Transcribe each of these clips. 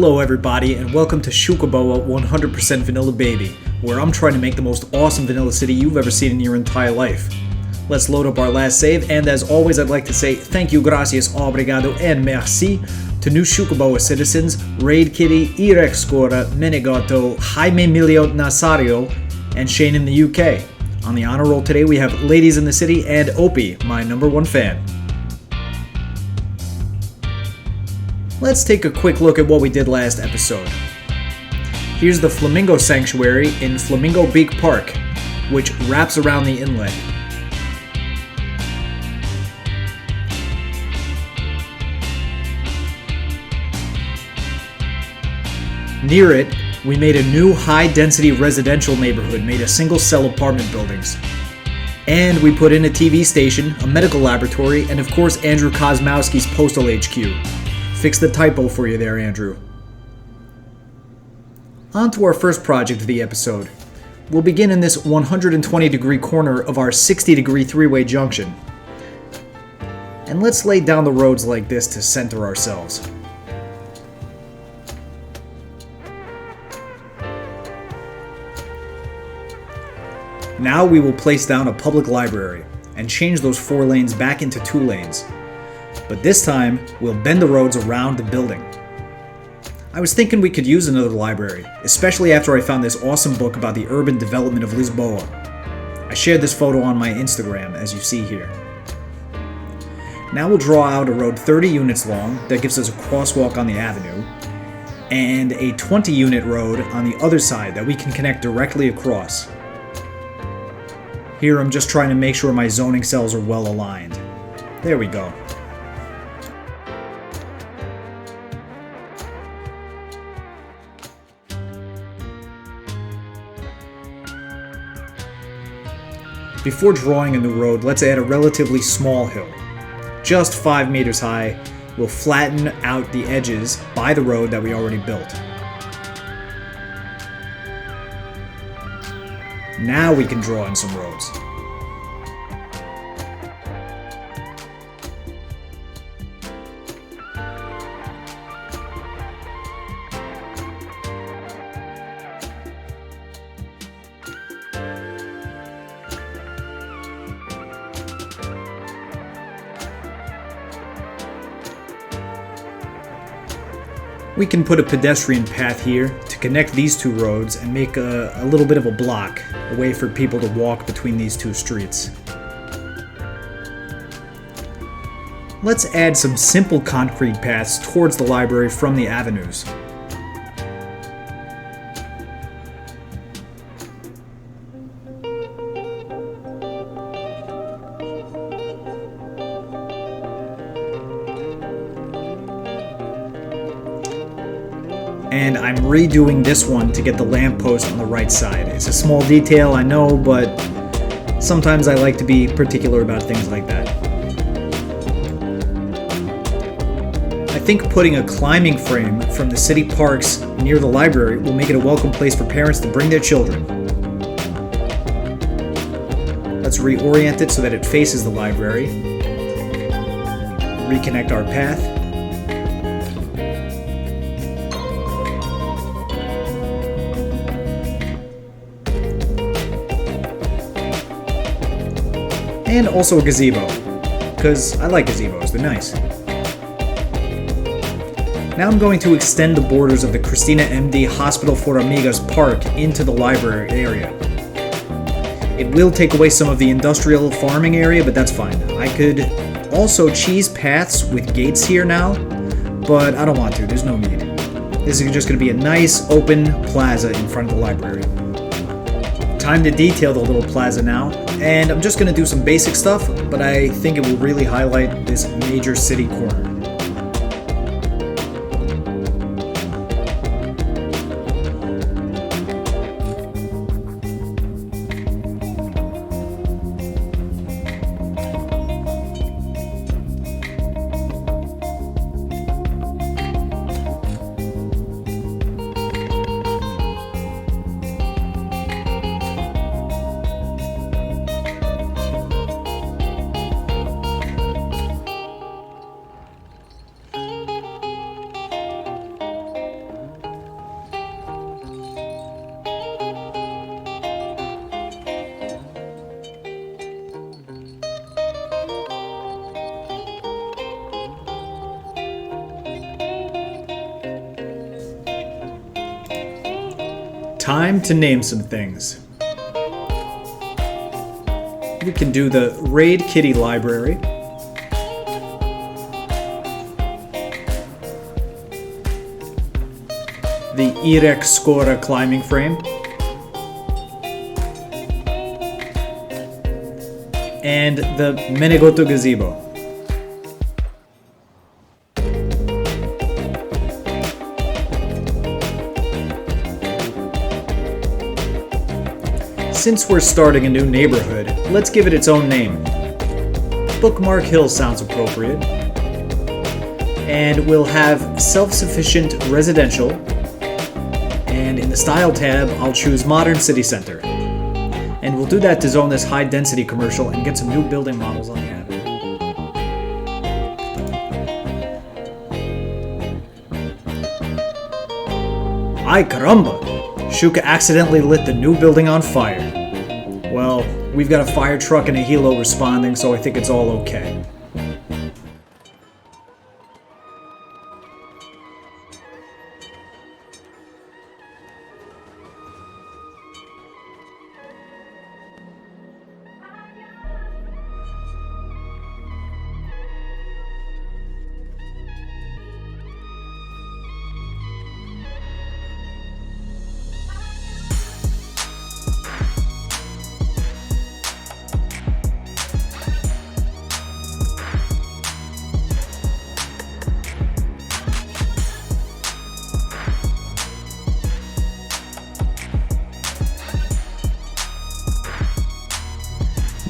Hello everybody and welcome to Xucaboa 100% Vanilla Baby, where I'm trying to make the most awesome vanilla city you've ever seen in your entire life. Let's load up our last save, and as always I'd like to say thank you, gracias, obrigado, and merci to new Xucaboa citizens Raid Kitty, Irek Scora, Menegato, Jaime Emilio Nazario, and Shane in the UK. On the honor roll today we have Ladies in the City and Oppie, my #1 fan. Let's take a quick look at what we did last episode. Here's the Flamingo Sanctuary in Flamingo Beach Park, which wraps around the inlet. Near it, we made a new high-density residential neighborhood made of single-cell apartment buildings. And we put in a TV station, a medical laboratory, and of course Andrew Kosmowski's postal HQ. Fix the typo for you there, Andrew. On to our first project of the episode. We'll begin in this 120-degree corner of our 60-degree three-way junction. And let's lay down the roads like this to center ourselves. Now we will place down a public library and change those 4 lanes back into 2 lanes. But this time, we'll bend the roads around the building. I was thinking we could use another library, especially after I found this awesome book about the urban development of Lisboa. I shared this photo on my Instagram, as you see here. Now we'll draw out a road 30 units long that gives us a crosswalk on the avenue, and a 20-unit road on the other side that we can connect directly across. Here I'm just trying to make sure my zoning cells are well aligned. There we go. Before drawing a new road, let's add a relatively small hill. Just 5 meters high, we'll flatten out the edges by the road that we already built. Now we can draw in some roads. We can put a pedestrian path here to connect these 2 roads and make a little bit of a block, a way for people to walk between these 2 streets. Let's add some simple concrete paths towards the library from the avenues. And I'm redoing this one to get the lamppost on the right side. It's a small detail, I know, but sometimes I like to be particular about things like that. I think putting a climbing frame from the city parks near the library will make it a welcome place for parents to bring their children. Let's reorient it so that it faces the library. Reconnect our path. And also a gazebo, because I like gazebos, they're nice. Now I'm going to extend the borders of the Cristina MD Hospital for Amigas Park into the library area. It will take away some of the industrial farming area, but that's fine. I could also cheese paths with gates here now, but I don't want to, there's no need. This is just going to be a nice open plaza in front of the library. Time to detail the little plaza now, and I'm just going to do some basic stuff, but I think it will really highlight this major city corner. Time to name some things. We can do the Raid Kitty Library. The Irek Skora climbing frame. And the Menegoto gazebo. Since we're starting a new neighborhood, let's give it its own name. Bookmark Hill sounds appropriate. And we'll have self-sufficient residential. And in the style tab, I'll choose Modern City Center. And we'll do that to zone this high-density commercial and get some new building models on the app. Ay caramba! Xuca accidentally lit the new building on fire. Well, we've got a fire truck and a helo responding, so I think it's all okay.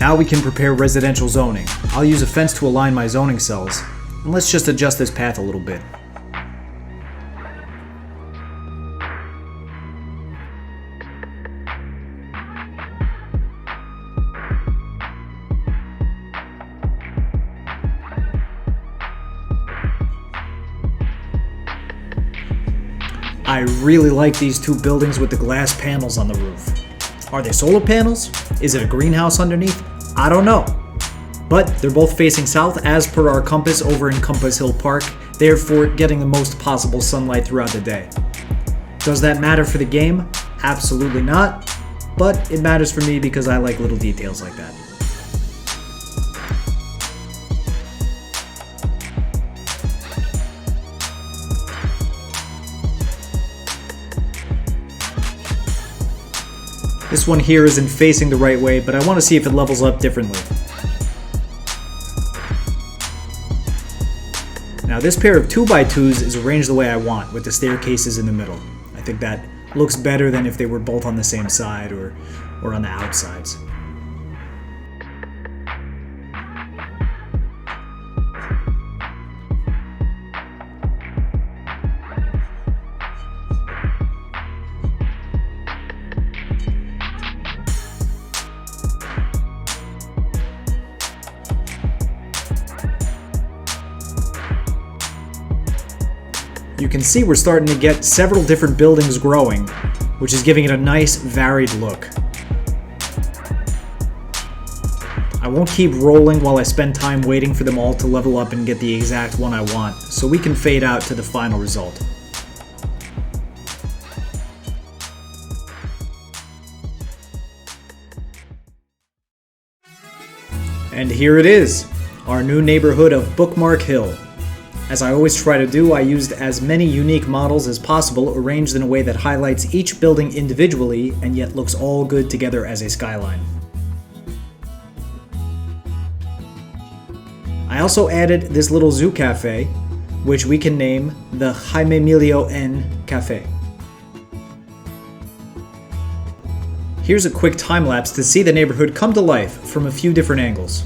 Now we can prepare residential zoning. I'll use a fence to align my zoning cells, and let's just adjust this path a little bit. I really like these two buildings with the glass panels on the roof. Are they solar panels? Is it a greenhouse underneath? I don't know. But they're both facing south as per our compass over in Compass Hill Park, therefore getting the most possible sunlight throughout the day. Does that matter for the game? Absolutely not. But it matters for me because I like little details like that. This one here isn't facing the right way, but I want to see if it levels up differently. Now this pair of 2x2s is arranged the way I want, with the staircases in the middle. I think that looks better than if they were both on the same side or on the outsides. You can see we're starting to get several different buildings growing, which is giving it a nice, varied look. I won't keep rolling while I spend time waiting for them all to level up and get the exact one I want, so we can fade out to the final result. And here it is, our new neighborhood of Bookmark Hill. As I always try to do, I used as many unique models as possible, arranged in a way that highlights each building individually and yet looks all good together as a skyline. I also added this little zoo cafe, which we can name the Jaime Emilio N Cafe. Here's a quick time lapse to see the neighborhood come to life from a few different angles.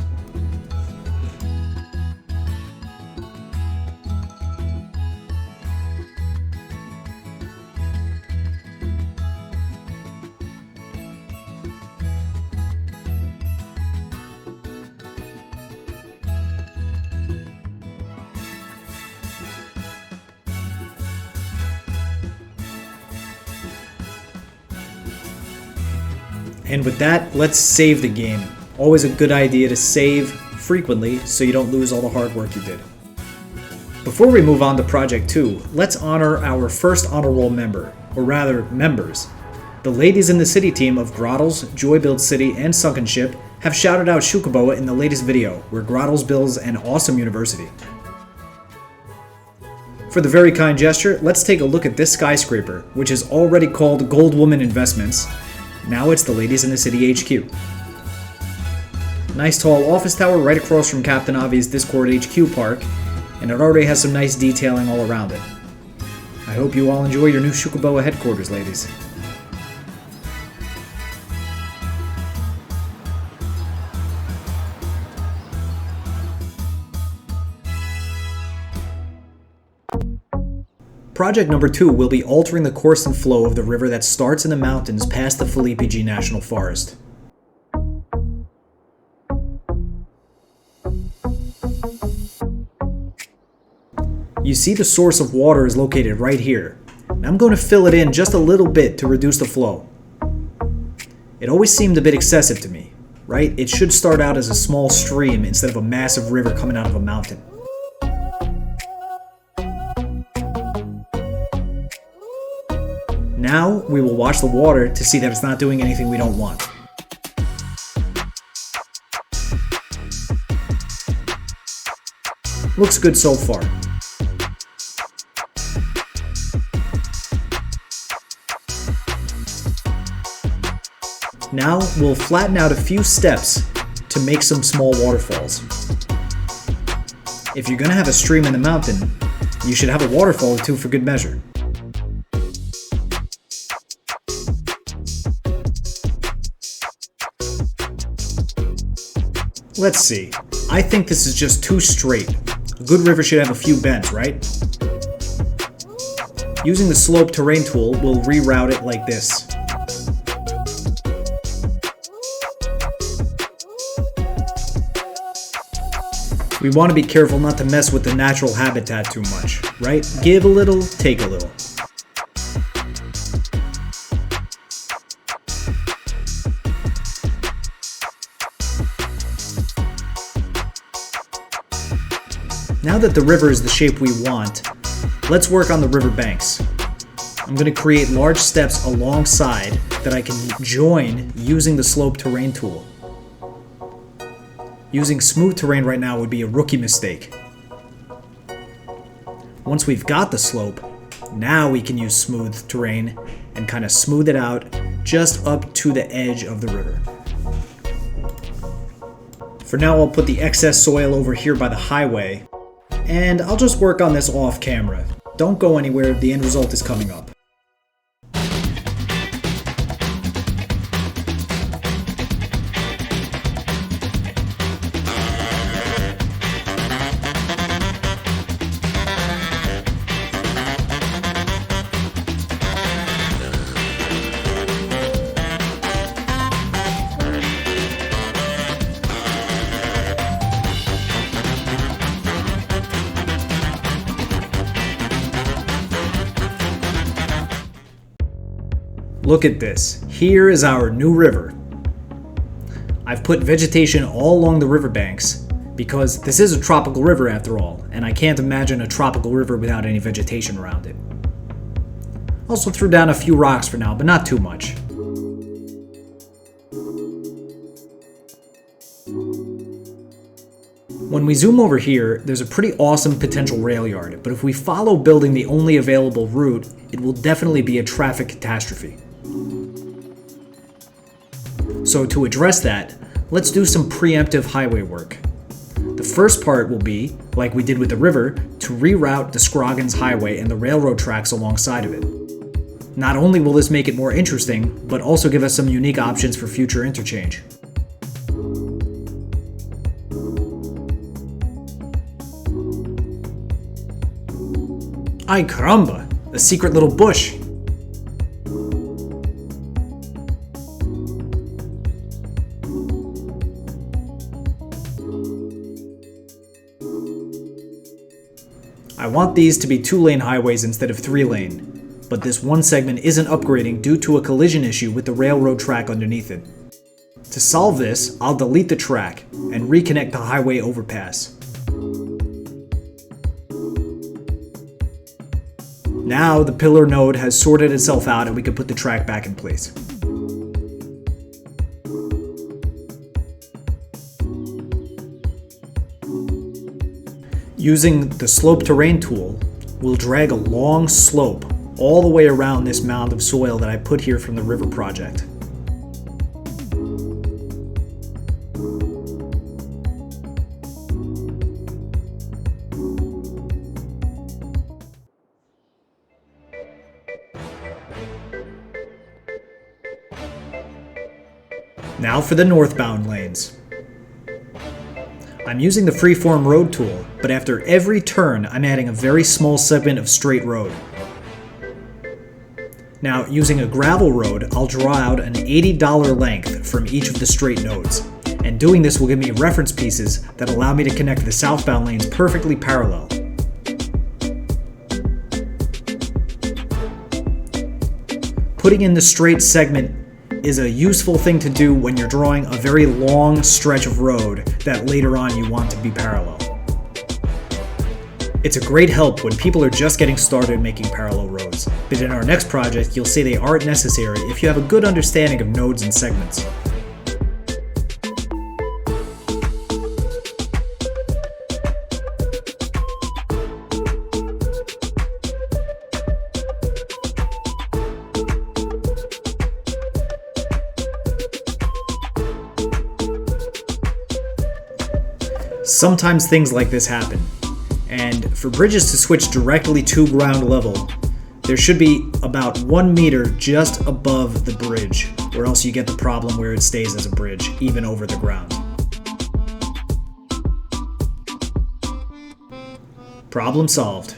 And with that, let's save the game. Always a good idea to save frequently so you don't lose all the hard work you did. Before we move on to Project 2, let's honor our first honor roll member, or rather members. The ladies in the city team of Grottles, Joybuild City, and Sunken Ship have shouted out Xucaboa in the latest video, where Grottles builds an awesome university. For the very kind gesture, let's take a look at this skyscraper, which is already called Gold Woman Investments. Now it's the ladies in the city HQ. Nice tall office tower right across from Captain Avi's Discord HQ park, and it already has some nice detailing all around it. I hope you all enjoy your new Xucaboa headquarters, ladies. Project number 2 will be altering the course and flow of the river that starts in the mountains past the Felipe G National Forest. You see the source of water is located right here, and I'm going to fill it in just a little bit to reduce the flow. It always seemed a bit excessive to me, right? It should start out as a small stream instead of a massive river coming out of a mountain. Now, we will watch the water to see that it's not doing anything we don't want. Looks good so far. Now, we'll flatten out a few steps to make some small waterfalls. If you're gonna have a stream in the mountain, you should have a waterfall or two for good measure. Let's see. I think this is just too straight. A good river should have a few bends, right? Using the slope terrain tool, we'll reroute it like this. We want to be careful not to mess with the natural habitat too much, right? Give a little, take a little. Now that the river is the shape we want, let's work on the river banks. I'm going to create large steps alongside that I can join using the slope terrain tool. Using smooth terrain right now would be a rookie mistake. Once we've got the slope, now we can use smooth terrain and kind of smooth it out just up to the edge of the river. For now, I'll put the excess soil over here by the highway, and I'll just work on this off camera. Don't go anywhere, the end result is coming up. Look at this. Here is our new river. I've put vegetation all along the riverbanks because this is a tropical river after all, and I can't imagine a tropical river without any vegetation around it. Also threw down a few rocks for now, but not too much. When we zoom over here, there's a pretty awesome potential rail yard, but if we follow building the only available route, it will definitely be a traffic catastrophe. So to address that, let's do some preemptive highway work. The first part will be, like we did with the river, to reroute the Scroggins Highway and the railroad tracks alongside of it. Not only will this make it more interesting, but also give us some unique options for future interchange. Ay caramba, a secret little bush. I want these to be 2-lane highways instead of 3-lane, but this one segment isn't upgrading due to a collision issue with the railroad track underneath it. To solve this, I'll delete the track and reconnect the highway overpass. Now the pillar node has sorted itself out and we can put the track back in place. Using the slope terrain tool, we'll drag a long slope all the way around this mound of soil that I put here from the river project. Now for the northbound lanes. I'm using the freeform road tool, but after every turn I'm adding a very small segment of straight road. Now, using a gravel road, I'll draw out an $80 length from each of the straight nodes, and doing this will give me reference pieces that allow me to connect the southbound lanes perfectly parallel. Putting in the straight segment is a useful thing to do when you're drawing a very long stretch of road that later on you want to be parallel. It's a great help when people are just getting started making parallel roads, but in our next project you'll see they aren't necessary if you have a good understanding of nodes and segments. Sometimes things like this happen, and for bridges to switch directly to ground level, there should be about 1 meter just above the bridge, or else you get the problem where it stays as a bridge, even over the ground. Problem solved.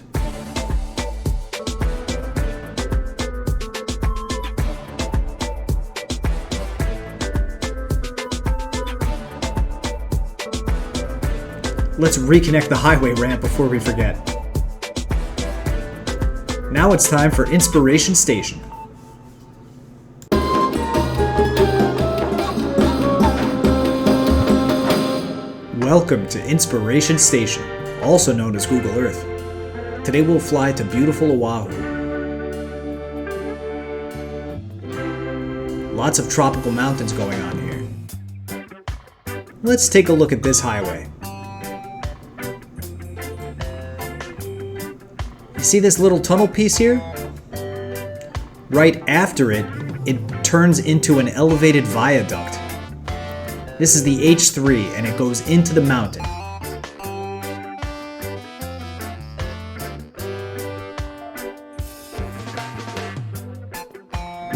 Let's reconnect the highway ramp before we forget. Now it's time for Inspiration Station. Welcome to Inspiration Station, also known as Google Earth. Today we'll fly to beautiful Oahu. Lots of tropical mountains going on here. Let's take a look at this highway. See this little tunnel piece here? Right after it, it turns into an elevated viaduct. This is the H3 and it goes into the mountain.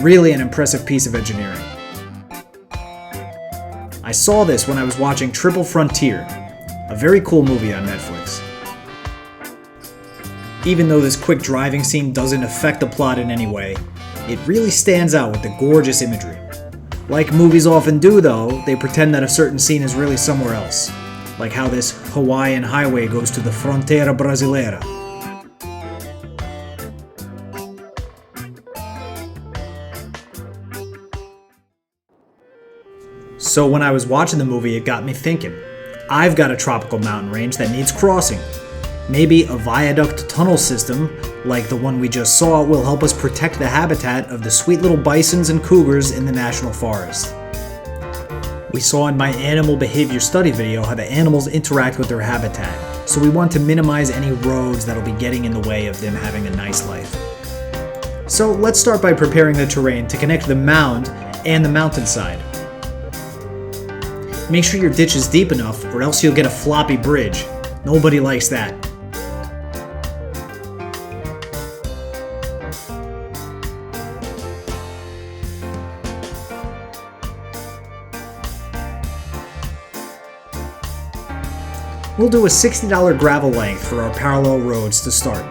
Really an impressive piece of engineering. I saw this when I was watching Triple Frontier, a very cool movie on Netflix. Even though this quick driving scene doesn't affect the plot in any way, it really stands out with the gorgeous imagery. Like movies often do though, they pretend that a certain scene is really somewhere else, like how this Hawaiian highway goes to the Fronteira Brasileira. So when I was watching the movie, it got me thinking, I've got a tropical mountain range that needs crossing. Maybe a viaduct tunnel system, like the one we just saw, will help us protect the habitat of the sweet little bisons and cougars in the national forest. We saw in my animal behavior study video how the animals interact with their habitat, so we want to minimize any roads that'll be getting in the way of them having a nice life. So let's start by preparing the terrain to connect the mound and the mountainside. Make sure your ditch is deep enough or else you'll get a floppy bridge. Nobody likes that. We'll do a $60 gravel length for our parallel roads to start.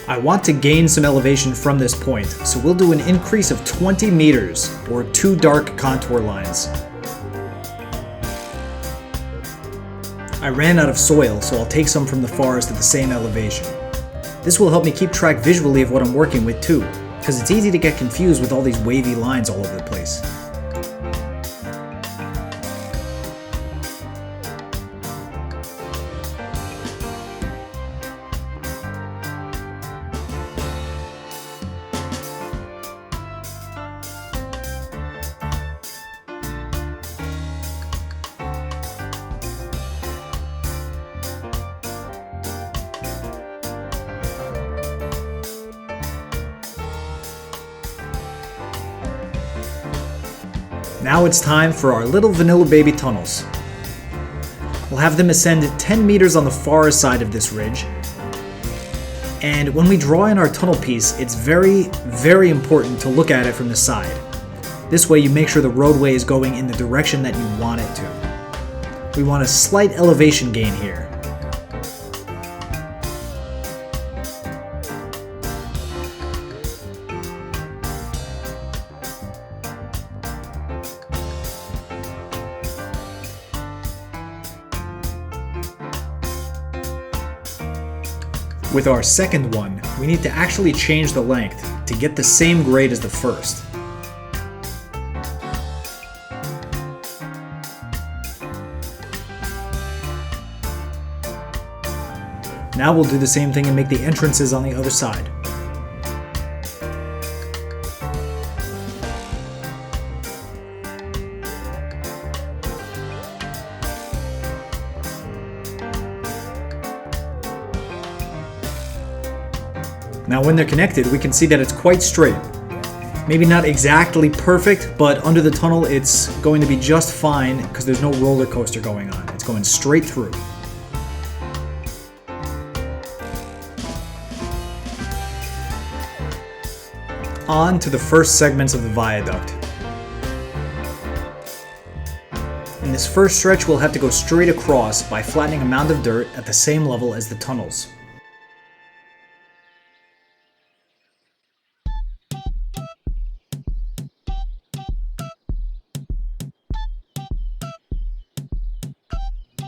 I want to gain some elevation from this point, so we'll do an increase of 20 meters, or 2 dark contour lines. I ran out of soil, so I'll take some from the forest at the same elevation. This will help me keep track visually of what I'm working with too, because it's easy to get confused with all these wavy lines all over the place. Now it's time for our little vanilla baby tunnels. We'll have them ascend 10 meters on the far side of this ridge. And when we draw in our tunnel piece, it's very, very important to look at it from the side. This way you make sure the roadway is going in the direction that you want it to. We want a slight elevation gain here. With our second one, we need to actually change the length to get the same grade as the first. Now we'll do the same thing and make the entrances on the other side. Now when they're connected, we can see that it's quite straight. Maybe not exactly perfect, but under the tunnel it's going to be just fine because there's no roller coaster going on. It's going straight through. On to the first segments of the viaduct. In this first stretch, we'll have to go straight across by flattening a mound of dirt at the same level as the tunnels.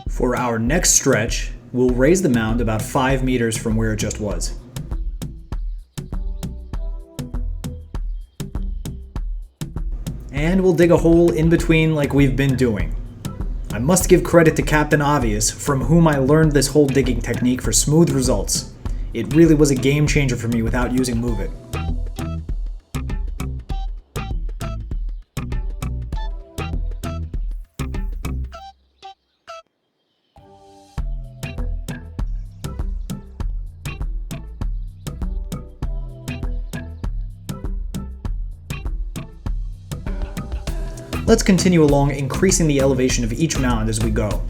For our next stretch, we'll raise the mound about 5 meters from where it just was. And we'll dig a hole in between like we've been doing. I must give credit to Captain Obvious, from whom I learned this hole digging technique for smooth results. It really was a game changer for me without using Move It. Let's continue along, increasing the elevation of each mound as we go.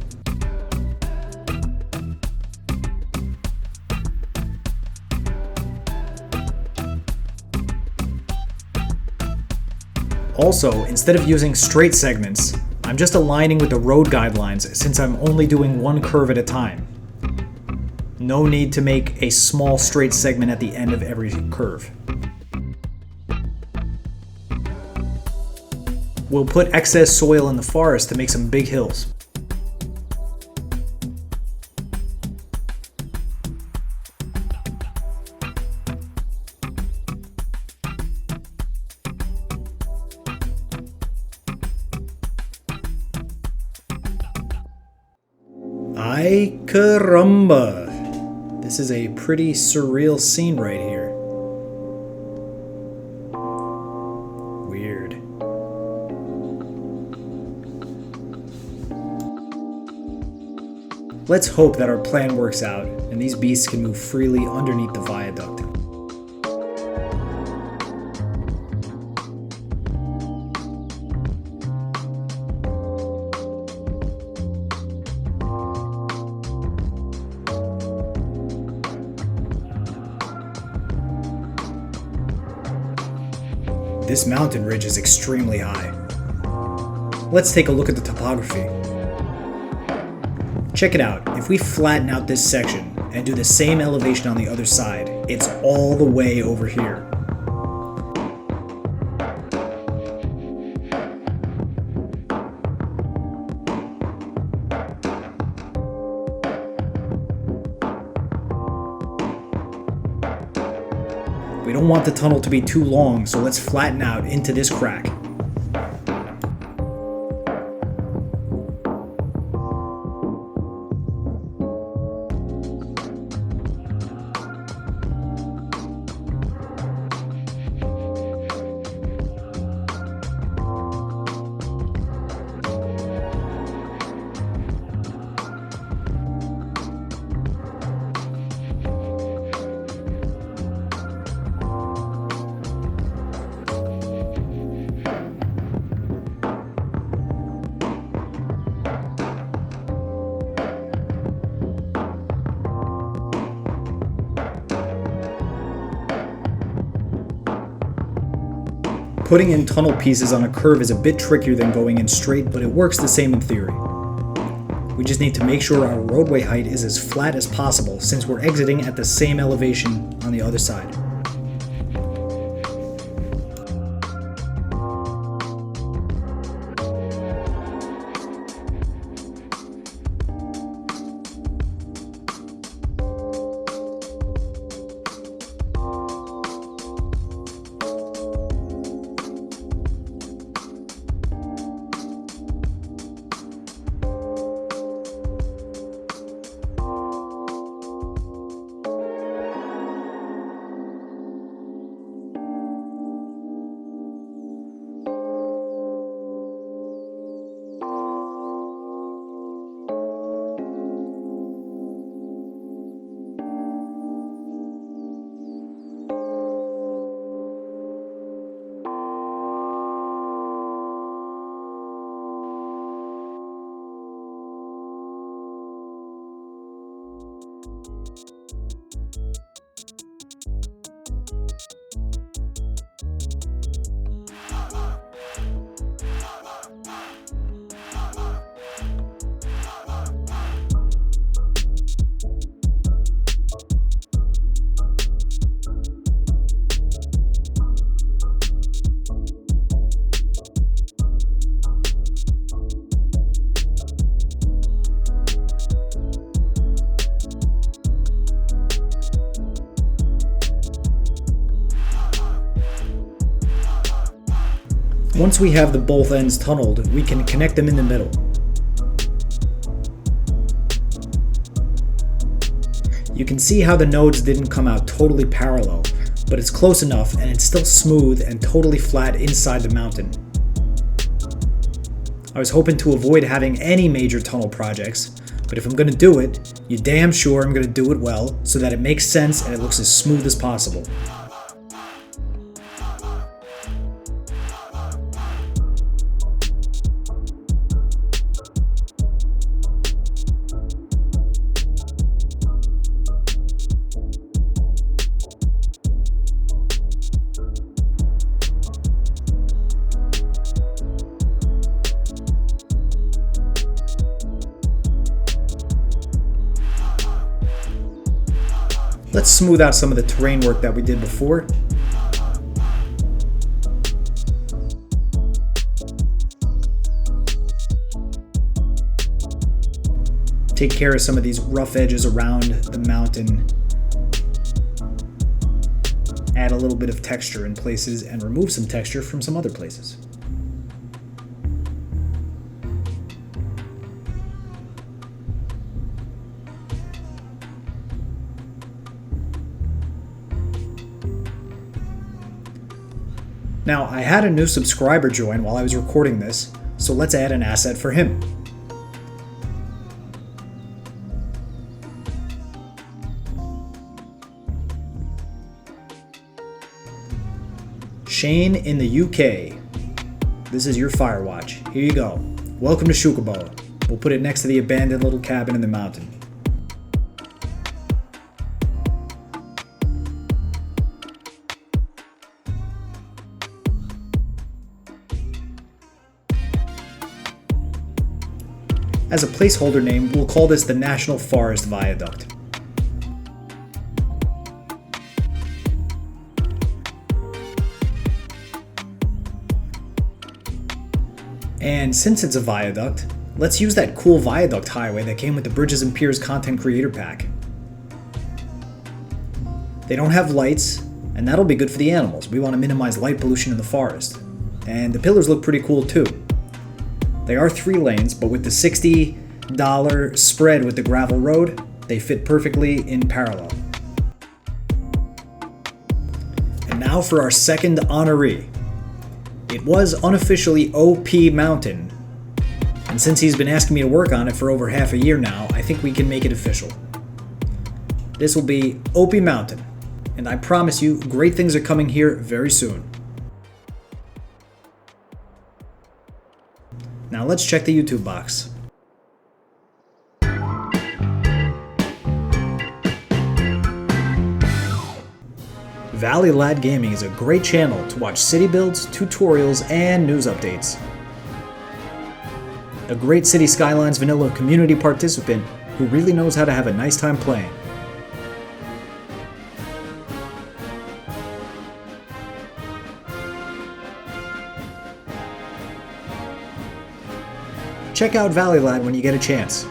Also, instead of using straight segments, I'm just aligning with the road guidelines since I'm only doing one curve at a time. No need to make a small straight segment at the end of every curve. We'll put excess soil in the forest to make some big hills. Ay caramba! This is a pretty surreal scene right here. Weird. Let's hope that our plan works out and these beasts can move freely underneath the viaduct. This mountain ridge is extremely high. Let's take a look at the topography. Check it out, if we flatten out this section and do the same elevation on the other side, it's all the way over here. We don't want the tunnel to be too long, so let's flatten out into this crack. Putting in tunnel pieces on a curve is a bit trickier than going in straight, but it works the same in theory. We just need to make sure our roadway height is as flat as possible since we're exiting at the same elevation on the other side. Once we have the both ends tunneled, we can connect them in the middle. You can see how the nodes didn't come out totally parallel, but it's close enough and it's still smooth and totally flat inside the mountain. I was hoping to avoid having any major tunnel projects, but if I'm going to do it, you're damn sure I'm going to do it well so that it makes sense and it looks as smooth as possible. Let's smooth out some of the terrain work that we did before. Take care of some of these rough edges around the mountain. Add a little bit of texture in places and remove some texture from some other places. Now, I had a new subscriber join while I was recording this, so let's add an asset for him. Shane in the UK. This is your Firewatch. Here you go. Welcome to Xucaboa. We'll put it next to the abandoned little cabin in the mountain. As a placeholder name, we'll call this the National Forest Viaduct. And since it's a viaduct, let's use that cool viaduct highway that came with the Bridges and Piers Content Creator Pack. They don't have lights, and that'll be good for the animals. We want to minimize light pollution in the forest. And the pillars look pretty cool too. They are 3 lanes, but with the $60 spread with the gravel road, they fit perfectly in parallel. And now for our second honoree. It was unofficially Oppie Mountain, and since he's been asking me to work on it for over half a year now, I think we can make it official. This will be Oppie Mountain, and I promise you, great things are coming here very soon. Now let's check the YouTube box. ValleyLadGaming is a great channel to watch city builds, tutorials, and news updates. A great City Skylines vanilla community participant who really knows how to have a nice time playing. Check out ValleyLad when you get a chance.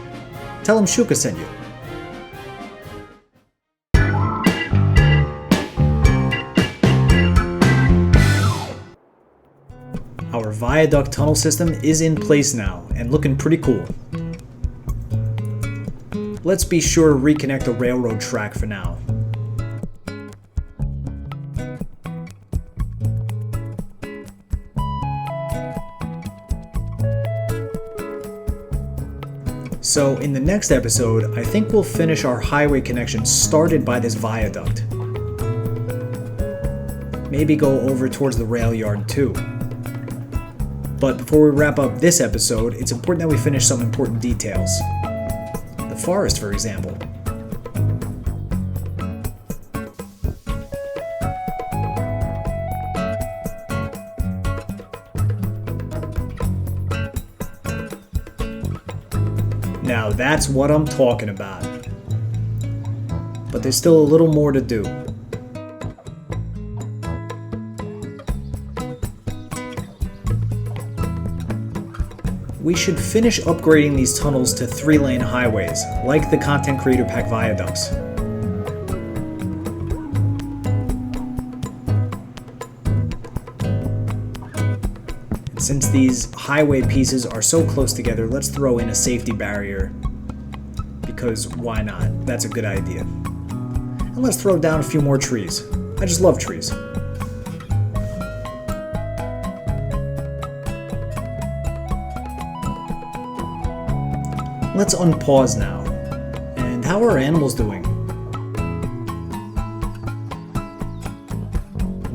Tell him Xuca sent you. Our Viaduct tunnel system is in place now and looking pretty cool. Let's be sure to reconnect the railroad track for now. So in the next episode, I think we'll finish our highway connection started by this viaduct. Maybe go over towards the rail yard too. But before we wrap up this episode, it's important that we finish some important details. The forest, for example. Now that's what I'm talking about. But there's still a little more to do. We should finish upgrading these tunnels to 3-lane highways, like the Content Creator Pack viaducts. And since these highway pieces are so close together, let's throw in a safety barrier. Because why not? That's a good idea. And let's throw down a few more trees. I just love trees. Let's unpause now. And how are our animals doing?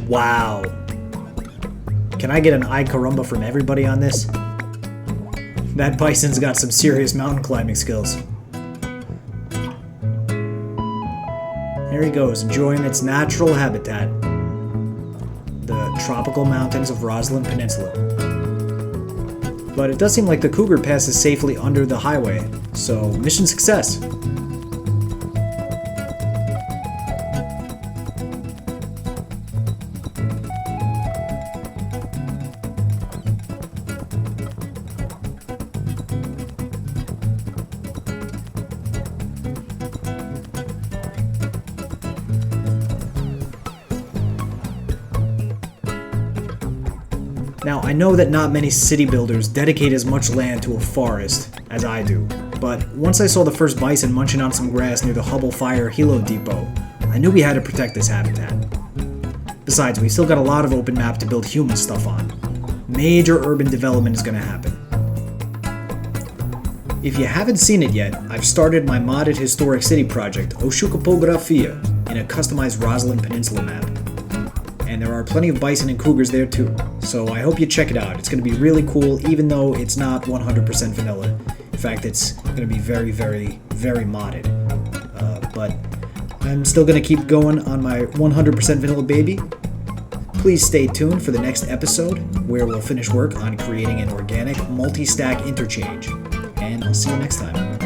Wow. Can I get an ay caramba from everybody on this? That bison's got some serious mountain climbing skills. Here he goes, enjoying its natural habitat. The tropical mountains of Roslyn Peninsula. But it does seem like the cougar passes safely under the highway, so mission success. Now, I know that not many city builders dedicate as much land to a forest as I do, but once I saw the first bison munching on some grass near the Hubble Fire Helo Depot, I knew we had to protect this habitat. Besides, we still got a lot of open map to build human stuff on. Major urban development is going to happen. If you haven't seen it yet, I've started my modded historic city project, Xucaboa, in a customized Roslyn Peninsula map. And there are plenty of bison and cougars there too, so I hope you check it out. It's going to be really cool, even though it's not 100% vanilla. In fact, it's going to be very, very, very modded. But I'm still going to keep going on my 100% vanilla baby. Please stay tuned for the next episode, where we'll finish work on creating an organic multi-stack interchange. And I'll see you next time.